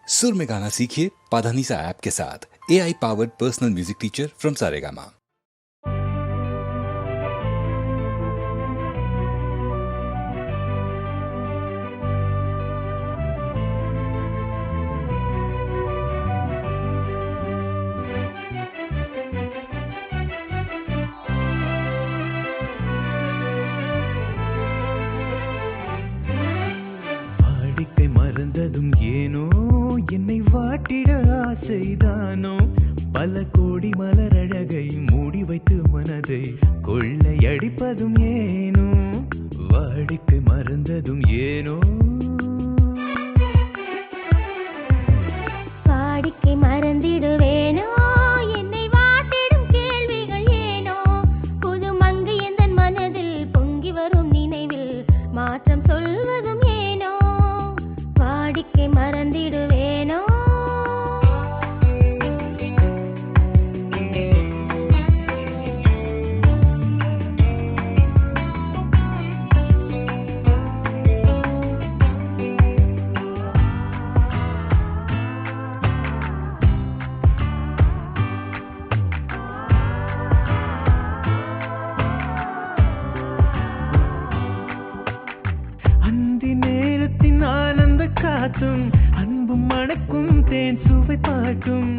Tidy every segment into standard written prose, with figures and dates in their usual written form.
सुर में गाना सीखिए पाधानीसा ऐप के साथ। AI powered personal music teacher from Saregama. வாடிக்கை மறந்ததும் ஏனோ என்னை வாட்டிட ஆசைதானோ பல கோடி மலரழகை மூடி வைத்து மனதை கொள்ளையடிப்பதும் ஏனோ வாடிக்கை மறந்ததும் ஏனோ வாடிக்கை மறந்திடுவேனோ என்னை வாட்டிடும் கேள்விகள் ஏனோ புது மங்கை எந்தன் மனதில் பொங்கி வரும் நினைவில் மாற்றம் சொல்வதும் ஏனோ வாடிக்கை மறந்திடுவேனோ அந்தி நேரத்தின் ஆனந்த காத்தும் அன்பும் மணக்கும் தேன் சுவை பாட்டும்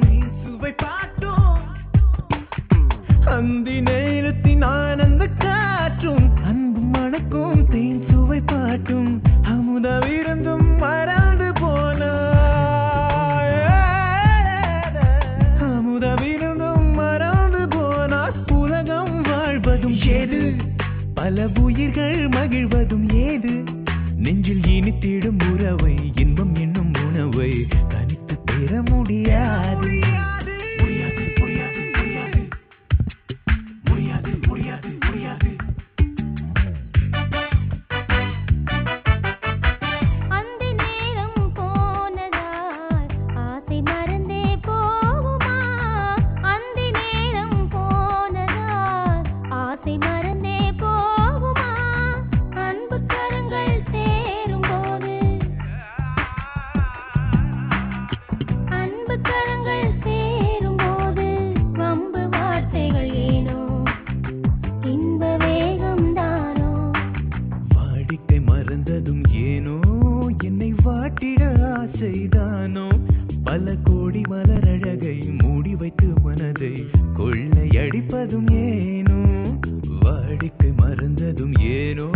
அந்தி நேரத்தின் ஆனந்த காற்றும் அன்பும் மணக்கும் தேன் சுவை பாட்டும் அமுத விருந்தும் மறந்து போனாய் அமுத விருந்தும் மறந்து போனாய் உலகம் வாழ்வதும் ஏது பல உயிர்கள் மகிழ்வதும் ஏது நெஞ்சில் இனித்திடும் உறவை இன்பம் என்னும் உணவை தனித்து பெற முடியாது முடியாது முடியாது முடியாது முடியாது முடியாது முடியாது அந்தி நேரம் போனதால் ஆசை மறந்தே போகுமா அந்தி நேரம் போனதால் ஆசை மறந்தே போகுமா அன்பு கரங்கள் சேரும்போது அன்பு கரங்கள் சேரும்போது வம்பு வார்த்தைகள் ஏனோ இன்ப வேகம் தானோ வாடிக்கை மறந்ததும் ஏனோ என்னை வாட்டிட ஆசைதானோ பல கோடி மலரழகை மூடி வைத்து மனதை கொள்ளையடிப்பதும் ஏனோ வாடிக்கை மறந்ததும் ஏனோ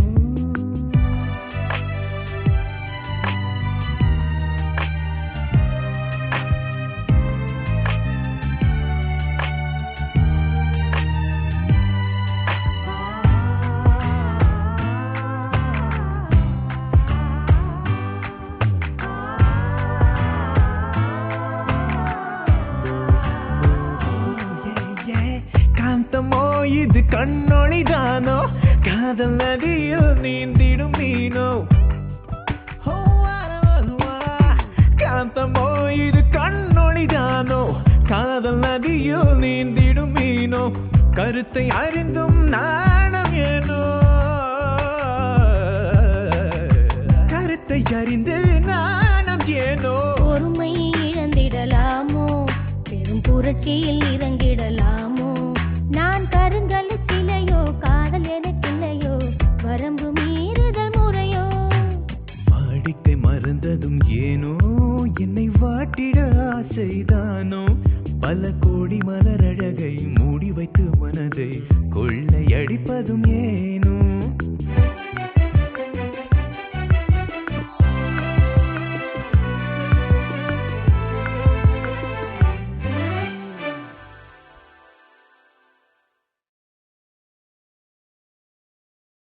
காந்தமோ இது கண்ணொளிதானோ காதல் நதியில் நீந்திடும் மீனோ காந்தமோ இது கண்ணொளிதானோ காதல் நதியில் நீந்திடும் மீனோ கருத்தை அறிந்தும் நாணம் ஏனோ கருத்தை அறிந்து நாணம் ஏனோ பொறுமை இழந்திடலாமோ பெரும் புரட்சியில் இறங்கிடலாமோ நான் கருங்கல் சிலையோ காதல் எனக்கில்லையோ வரம்பு மீறுதல் முறையோ வாடிக்கை மறந்ததும் ஏனோ என்னை வாட்டிட ஆசைதானோ பல கோடி மலர